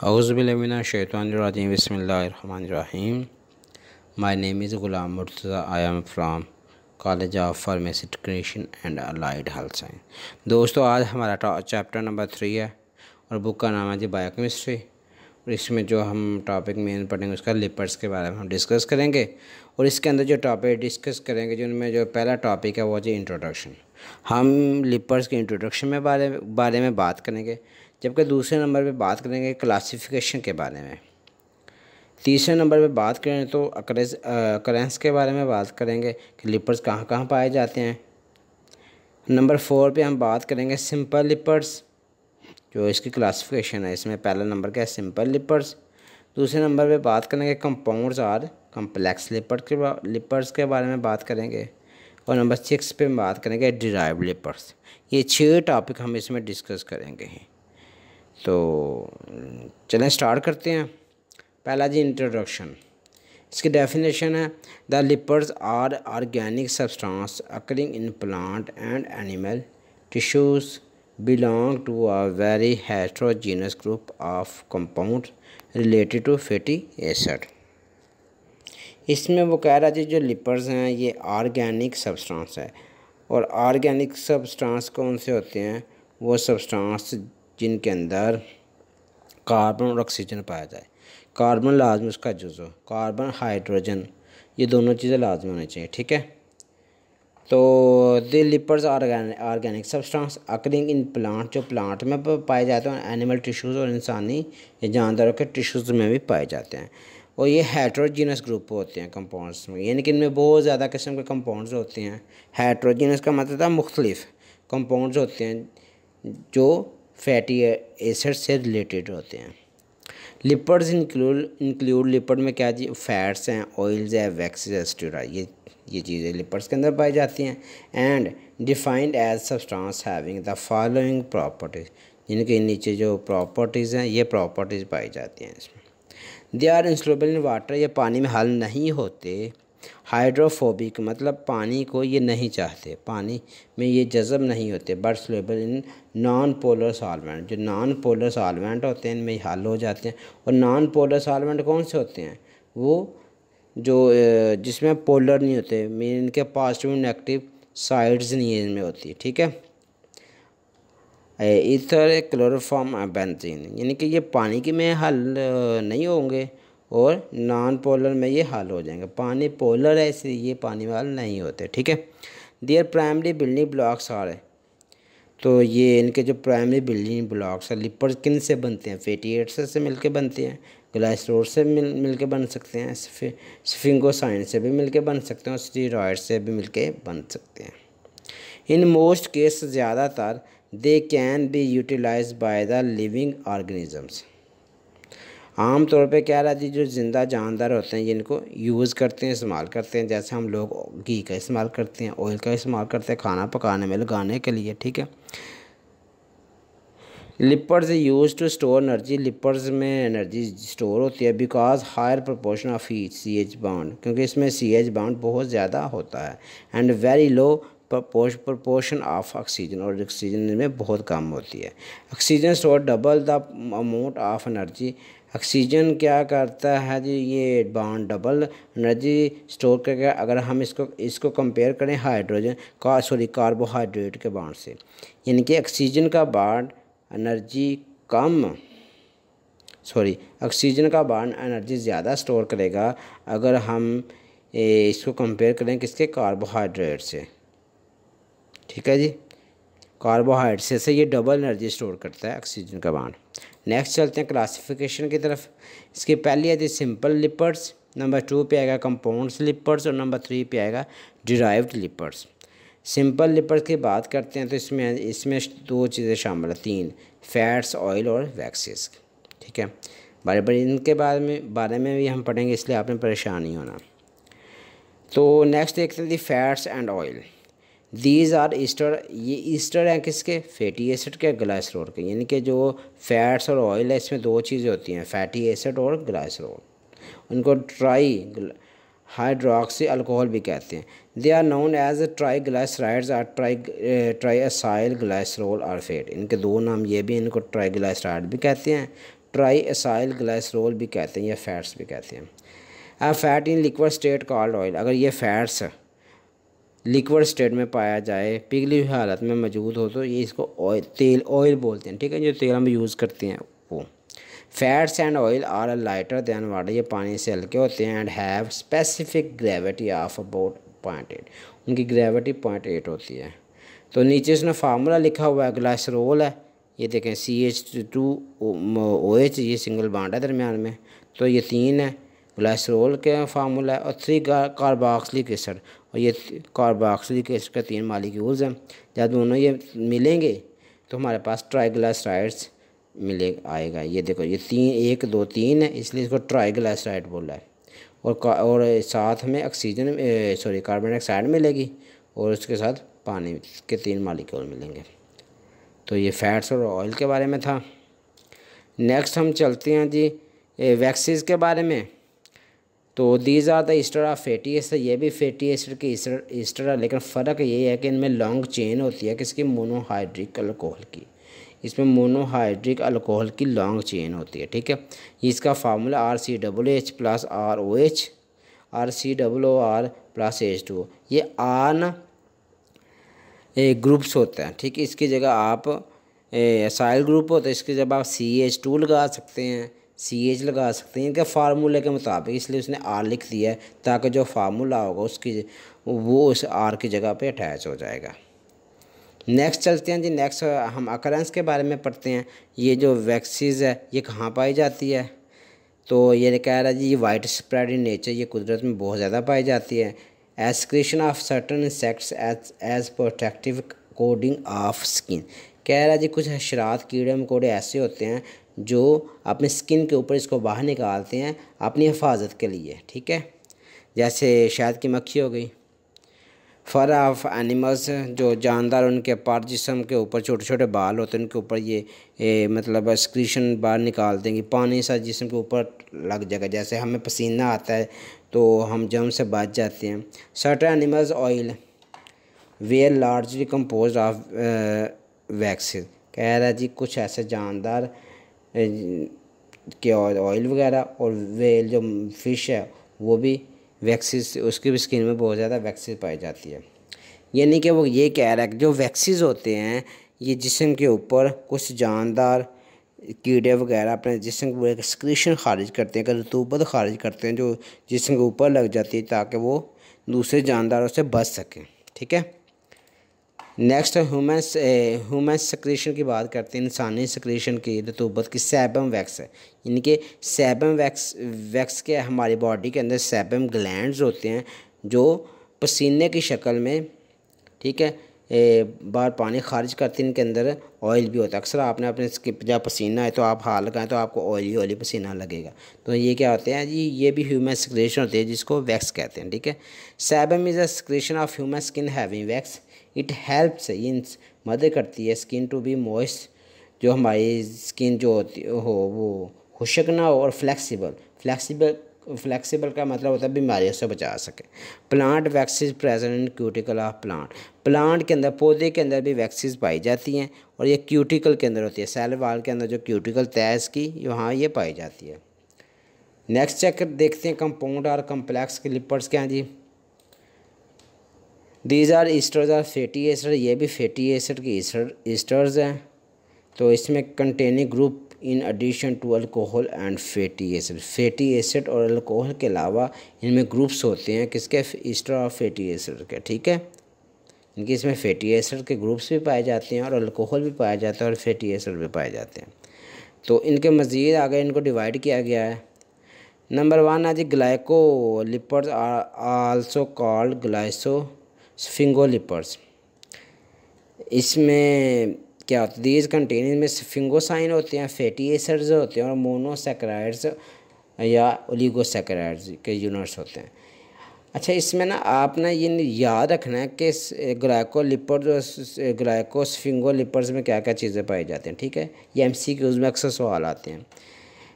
औज़ुबिल्लाहिमिनश्शैतानिर्रजीम बिस्मिल्लाहिर्रहमानिर्रहीम। My name is Ghulam Murtaza. I am from College of Pharmacy Technician and Allied Health Science। दोस्तों, आज हमारा chapter number 3 है और बुक का नाम है जी बायोकेमिस्ट्री। और इसमें जो हम टॉपिक मेन पढ़ेंगे उसका लिपिड्स के बारे में हम डिस्कस करेंगे। और इसके अंदर जो टॉपिक डिस्कस करेंगे जिनमें जो पहला टॉपिक है वो जी इंट्रोडक्शन। हम लिपिड्स के इंट्रोडक्शन में बारे में बात करेंगे, जबकि दूसरे नंबर पे बात करेंगे क्लासिफिकेशन के बारे में। तीसरे नंबर पे बात करें तो अकरेंस के बारे में बात करेंगे कि लिपिड्स कहाँ कहाँ पाए जाते हैं। नंबर 4 पे हम बात करेंगे सिंपल लिपिड्स, जो इसकी क्लासिफिकेशन है। इसमें पहला नंबर क्या है, सिंपल लिपिड्स। दूसरे नंबर पे बात करेंगे कंपाउंड्स और कम्प्लेक्स लिपिड्स के बारे में बात करेंगे। और नंबर 6 पे बात करेंगे डिराइव्ड लिपिड्स। ये 6 टॉपिक हम इसमें डिस्कस करेंगे। तो चलें स्टार्ट करते हैं। पहला जी इंट्रोडक्शन। इसकी डेफिनेशन है the lipids are organic substance occurring in plant and animal tissues belong to a very heterogeneous group of compound related to fatty acid. इसमें वो कह रहा है जो लिपिड्स हैं ये ऑर्गेनिक सब्सटेंस है। और ऑर्गेनिक सब्सटेंस कौन से होते हैं, वो सब्सटेंस जिनके अंदर कार्बन और ऑक्सीजन पाया जाए। कार्बन लाजमी उसका जुज़ो, कार्बन हाइड्रोजन, ये दोनों चीज़ें लाजमी होनी चाहिए, ठीक है। तो the lipids organic substance occurring in plant, जो प्लांट में पाए जाते हैं, एनिमल टिश्यूज़ और इंसानी जानदारों के टिश्यूज़ में भी पाए जाते हैं। और ये हेटेरोजेनस ग्रुप होते हैं कंपाउंड्स में, यानी कि इनमें बहुत ज़्यादा किस्म के कंपाउंड्स होते हैं। हेटेरोजेनस का मतलब मुख्तलिफ कंपाउंड्स होते हैं जो फैटी एसिड से रिलेटेड होते हैं। लिपिड्स इंक्लूड लिपिड में क्या जी, फैट्स हैं, ऑयल्स है, वैक्सेस है, स्टेरॉइड, ये चीज़ें लिपिड्स के अंदर पाई जाती हैं। And defined as substance having the following properties, जिनके नीचे जो प्रॉपर्टीज़ हैं ये प्रॉपर्टीज़ पाई जाती हैं इसमें। दे आर इंसोल्युबल इन वाटर, ये पानी में हल नहीं होते। हाइड्रोफोबिक मतलब पानी को ये नहीं चाहते, पानी में ये जज़ब नहीं होते। But soluble in non polar solvent, जो नॉन पोलर सॉल्वेंट होते हैं इनमें हल हो जाते हैं। और नॉन पोलर सॉल्वेंट कौन से होते हैं, वो जो जिसमें पोलर नहीं होते, मीन इनके पॉजिटिव नेगेटिव साइड्स नहीं है इनमें होती, ठीक है। ईथर क्लोरोफॉर्म बेंजीन, यानी कि ये पानी के में हल नहीं होंगे और नॉन पोलर में ये हल हो जाएंगे। पानी पोलर है इसलिए ये पानी में हल नहीं होते, ठीक है। Their primary building blocks are, तो ये इनके जो प्राइमरी बिल्डिंग ब्लॉक्स है लिपिड्स किन से बनते हैं, फैटी एसिड से मिलके बनते हैं, ग्लाइसरोल से मिलके बन सकते हैं, स्फिंगोसाइन से भी मिलके बन सकते हैं और स्टेरॉइड से भी मिलके बन सकते हैं। इन मोस्ट केस ज़्यादातर they can be utilize by the living organisms. आम तौर पे क्या रहा जी, जो ज़िंदा जानदार होते हैं जिनको यूज़ करते हैं, इस्तेमाल करते हैं। जैसे हम लोग घी का इस्तेमाल करते हैं, ऑयल का इस्तेमाल करते हैं खाना पकाने में लगाने के लिए, ठीक है। Lipids use to store energy, lipids में एनर्जी स्टोर होती है because higher proportion of CH bond, क्योंकि इसमें CH बॉन्ड बहुत ज़्यादा होता है। And very low proportion of oxygen, और ऑक्सीजन में बहुत कम होती है। Oxygen store double the amount of energy, oxygen क्या करता है जी, ये बॉन्ड डबल एनर्जी स्टोर करके। अगर हम इसको कंपेयर करें हाइड्रोजन कार्बोहाइड्रेट के बॉन्ड से, यानी कि ऑक्सीजन का बॉन्ड एनर्जी ऑक्सीजन का बॉन्ड एनर्जी ज़्यादा स्टोर करेगा अगर हम इसको कंपेयर करें किसके, कार्बोहाइड्रेट से, ठीक है जी। कार्बोहाइड्रेट से ये डबल एनर्जी स्टोर करता है ऑक्सीजन का बॉन्ड। नेक्स्ट चलते हैं क्लासिफिकेशन की तरफ। इसकी पहली है जी सिंपल लिपिड्स, नंबर 2 पे आएगा कंपाउंड्स लिपिड्स और नंबर 3 पे आएगा डिराइव्ड लिपिड्स। सिंपल लिपिड्स की बात करते हैं तो इसमें 2 चीज़ें शामिल हैं, 3, फैट्स, ऑयल और वैक्सेस, ठीक है। बार इनके बारे में भी हम पढ़ेंगे, इसलिए आपने परेशान नहीं होना। तो नेक्स्ट देखते हैं जी fats and oil. These are esters, ये ईस्टर हैं किसके, फैटी एसिड के, ग्लाइसरोल के। यानी कि जो फैट्स और ऑयल है इसमें 2 चीज़ें होती हैं, फैटी एसिड और ग्लाइसरोल। उनको ट्राई हाइड्रोक्सी अल्कोहल भी कहते हैं। दे आर नोन एज ट्राईग्लाइसराइड्स और ट्राईएसाइल ग्लाइसरोल और फैट, इनके 2 नाम ये भी, इनको ट्राईग्लाइसराइड भी कहते हैं, ट्राई एसाइल ग्लाइसरोल भी कहते हैं या फैट्स भी कहते हैं। अब fat in liquid state called oil, अगर ये फैट्स लिक्विड स्टेट में पाया जाए, पिघली हुई हालत में मौजूद हो, तो ये इसको ऑयल बोलते हैं, ठीक है, जो तेल हम यूज़ करते हैं वो। Fats and oil are lighter than water, ये पानी से हल्के होते हैं, and have specific gravity of about 0.8, उनकी ग्रेविटी 0.8 होती है। तो नीचे इसने फार्मूला लिखा हुआ है, ग्लाइसरोल है, ये देखें CH2OH, ये सिंगल बॉन्ड है दरमियान में, तो ये 3 है ग्लाइसरोल के फार्मूला है, और 3 कार्बोक्सिलिक एसिड, और ये कार्बोक्सिलिक एसिड का 3 मॉलिक्यूल्स हैं। जब दोनों ये मिलेंगे तो हमारे पास ट्राइग्लिसराइड्स आएगा। ये देखो ये 3 1 2 3 है, इसलिए इसको ट्राइग्लिसराइड बोला है। और साथ में ऑक्सीजन कार्बन डाइऑक्साइड मिलेगी, और उसके साथ पानी के 3 मॉलिक्यूल मिलेंगे। तो ये फैट्स और ऑयल के बारे में था। नेक्स्ट हम चलते हैं जी वैक्सीज के बारे में। तो these are the ester of fatty acid, ये भी फैटी एसिड के ईस्टर है, लेकिन फ़र्क ये है कि इनमें लॉन्ग चेन होती है किसकी, मोनोहाइड्रिक अल्कोहल की। इसमें मोनोहाइड्रिक अल्कोहल की लॉन्ग चेन होती है, ठीक है। इसका formula RCOOH plus ROH, RCOOR plus H2O, ये आर ना ग्रुप्स होता है, ठीक है। इसकी जगह आप एसाइल ग्रुप होता है, इसकी जगह आप CH2 लगा सकते हैं, CH लगा सकते हैं इनके फार्मूले के मुताबिक, इसलिए उसने R लिख दिया है ताकि जो फार्मूला होगा उसकी वो उस R की जगह पे अटैच हो जाएगा। नेक्स्ट चलते हैं जी। नेक्स्ट हम अकरेंस के बारे में पढ़ते हैं। ये जो वैक्सीज है ये कहाँ पाई जाती है, तो ये कह रहा है जी, ये वाइड स्प्रेड इन नेचर, ये कुदरत में बहुत ज़्यादा पाई जाती है। Excretion of certain insects as protective coating of skin, कह रहा है जी कुछ हशरात कीड़े मकोड़े ऐसे होते हैं जो अपने स्किन के ऊपर इसको बाहर निकालते हैं अपनी हिफाजत के लिए, ठीक है। जैसे शहद की मक्खी हो गई। फर ऑफ एनिमल्स, जो जानदार उनके पर जिस्म के ऊपर छोटे छोटे बाल होते हैं, उनके ऊपर ये मतलब एक्सक्रीशन बाहर निकाल देंगे, पानी सा जिस्म के ऊपर लग जाएगा, जैसे हमें पसीना आता है तो हम जम से बच जाते हैं। Certain animals oil were largely compose of waxes, कह रहा है जी कुछ ऐसे जानदार के ऑयल वगैरह, और वेल जो फ़िश है वो भी वैक्सीज, उसकी भी स्किन में बहुत ज़्यादा वैक्सीज पाई जाती है। यानी कि वो ये कह रहा है कि जो वैक्सीज होते हैं ये जिस्म के ऊपर कुछ जानदार कीड़े वगैरह अपने जिस्म को एक्सक्रीशन खारिज करते हैं, रतूबत खारिज करते हैं जो जिस्म के ऊपर लग जाती है ताकि वो दूसरे जानदारों से बच सकें, ठीक है। नेक्स्ट ह्यूमन सक्रीशन की बात करते हैं, इंसानी सक्रीशन की रतूबत की। सेबम वैक्स है, यानी कि सेबम वैक्स के हमारी बॉडी के अंदर सेबम ग्लैंड्स होते हैं जो पसीने की शक्ल में, ठीक है, बाहर पानी खारिज करते हैं। इनके अंदर ऑयल भी होता है। अक्सर आपने अपने जब पसीना है तो आप हाथ लगाएं तो आपको ऑयली पसीना लगेगा, तो ये क्या होते हैं जी, ये भी ह्यूमन सक्रीशन होती है जिसको वैक्स कहते हैं, ठीक है। Sebum is a secretion of human skin having wax, it helps, ये मदद करती है स्किन टू बी मॉइस्ट, जो हमारी स्किन जो होती हो वो खुश्क ना हो, और फ्लेक्सिबल का मतलब होता है बीमारियों से बचा सके। Plant waxes present in cuticle of plant के अंदर, पौधे के अंदर भी वैक्सीज पाई जाती हैं, और ये क्यूटिकल के अंदर होती है, सेल वाल के अंदर जो क्यूटिकल तय की वहाँ ये पाई जाती है। नेक्स्ट चेक देखते हैं कंपाउंड और कम्प्लेक्स के लिपर्स क्या हैं जी। These are esters are fatty acid, ये भी फैटी एसिड के ईस्टर्स हैं। तो इसमें containing group in addition to alcohol and fatty acid और अल्कोहल के अलावा इनमें ग्रुप्स होते हैं किसके, ईस्टर और फैटी एसिड के, ठीक है। इनके इसमें फैटी एसिड के ग्रुप्स भी पाए जाते हैं और अल्कोहल भी पाया जाता है और फैटी एसिड भी पाए जाते हैं। तो इनके मज़ीद आगे इनको डिवाइड किया गया है। नंबर 1 है जी ग्लाइको लिपर्स आर आल्सो कॉल्ड ग्लाइसोस्फिंगोलिपर्स। इसमें क्या होता है, दीज कंटेनिंग में स्फिंगोसाइन होते हैं, फैटी एसिड्स होते हैं और मोनोसैकेराइड्स या ओलिगोसैकेराइड्स के यूनिट्स होते हैं। अच्छा, इसमें ना आपने ये याद रखना है कि ग्लाइकोस्फिंगोलिपर्स में क्या क्या चीज़ें पाई जाती हैं, ठीक है। ये MCQs में अक्सर सवाल आते हैं।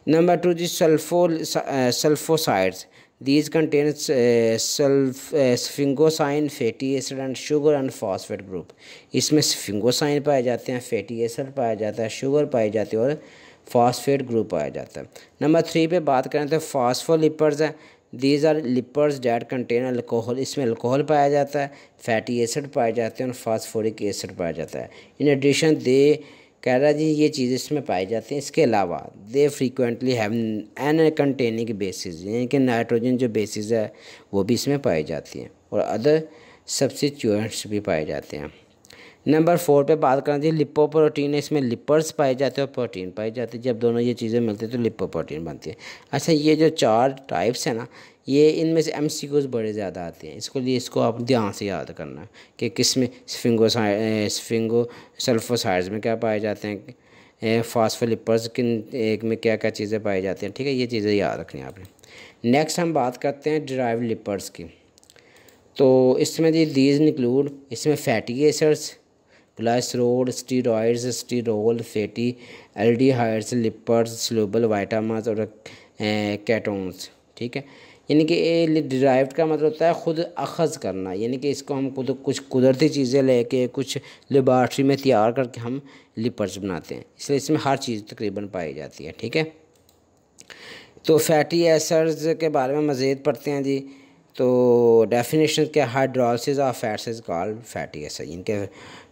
नंबर 2 जी sulfosides, these contains sphingosine, fatty acid and sugar and phosphate group. इसमें स्फिंगोसाइन पाए जाते हैं, फैटी एसिड पाया जाता है, शुगर पाई जाती है और फॉस्फेट ग्रुप पाया जाता है। नंबर 3 पे बात करें तो फॉस्फोलिपिड्स हैं। These are lipids that contain alcohol, इसमें अल्कोहल पाया जाता है, फैटी एसिड पाए जाते हैं और फास्फोरिक एसिड पाया जाता है। इन एडिशन दे कह रहा जी ये चीज़ इसमें पाई जाती हैं। इसके अलावा they frequently have an containing bases, यानी कि नाइट्रोजन जो बेसिस है वो भी इसमें पाई जाती हैं और अदर सब्स्टिट्यूएंट्स भी पाए जाते हैं। नंबर 4 पे बात करना चाहिए लिपोप्रोटीन है। इसमें लिपर्स पाए जाते हैं और प्रोटीन पाई जाती है। जब दोनों ये चीज़ें मिलती हैं तो लिपोप्रोटीन बनती है। अच्छा, ये जो 4 टाइप्स हैं ना, ये इनमें से MCQs बड़े ज़्यादा आते हैं। इसको आप ध्यान से याद करना कि किस में सल्फोसाइड्स में क्या पाए जाते हैं, फॉस्फोलिपिड्स किन एक में क्या क्या चीज़ें पाई जाती हैं। ठीक है, ये चीज़ें याद रखनी है आपने। नेक्स्ट हम बात करते हैं डिराइव्ड लिपिड्स की। तो इसमें दीज इंक्लूड, इसमें fatty acids, glycerol, steroids, sterol, fatty aldehydes, lipids, soluble vitamins और केटोन्स। ठीक है, यानी कि ये डिराइव्ड का मतलब होता है खुद अखज़ करना, यानी कि इसको हम खुद कुछ कुदरती चीज़ें लेके कुछ लेबॉर्ट्री में तैयार करके हम लिपिड्स बनाते हैं, इसलिए इसमें हर चीज़ तकरीबन पाई जाती है। ठीक है, तो फैटी एसिड्स के बारे में मज़ीद पढ़ते हैं जी। तो डेफिनेशन क्या, hydrolysis of fats is called fatty acid. इनके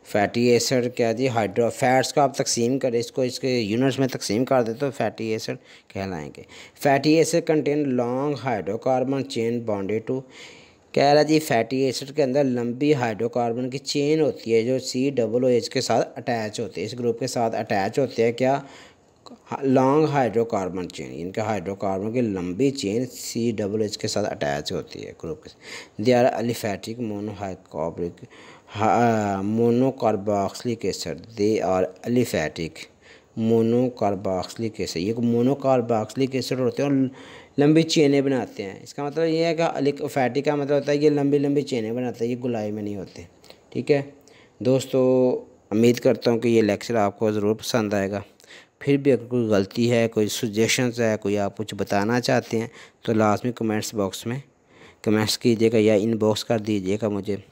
फैटी एसिड क्या जी, हाइड्रो फैट्स को आप तकसीम करें, इसको इसके यूनिट्स में तकसीम कर दे तो फैटी एसिड कहलाएंगे। Fatty acid contain long hydrocarbon chain bonded to, कह रहा जी फैटी एसिड के अंदर लंबी हाइड्रोकार्बन की चेन होती है जो COOH के साथ अटैच होती है, इस ग्रुप के साथ अटैच होते हैं क्या, लॉन्ग हाइड्रोकार्बन चेन। इनका हाइड्रोकार्बन की लंबी चेन COOH के साथ अटैच होती है ग्रुप के। They are aliphatic monocarboxylic acid, they are aliphatic monocarboxylic acid. ये मोनोकार्बोक्सिलिक एसिड होते हैं और लंबी चेनें बनाते हैं। इसका मतलब ये है कि फैटिक का मतलब होता है ये लंबी लंबी चेनें बनाते हैं, ये गुलाई में नहीं होते। ठीक है दोस्तों, उम्मीद करता हूँ कि ये लेक्चर आपको ज़रूर पसंद आएगा। फिर भी अगर कोई गलती है, कोई सजेशंस है, कोई आप कुछ बताना चाहते हैं तो लाजमी कमेंट्स बॉक्स में कमेंट्स कीजिएगा या इनबॉक्स कर दीजिएगा मुझे।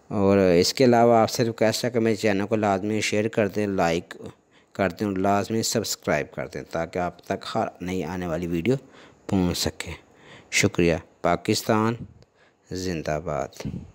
और इसके अलावा आपसे रिक्वेस्ट है कि मेरे चैनल को लाजमी शेयर कर दें, लाइक कर दें और लाजमी सब्सक्राइब कर दें ताकि आप तक हर नई आने वाली वीडियो पहुंच सके। शुक्रिया। पाकिस्तान जिंदाबाद।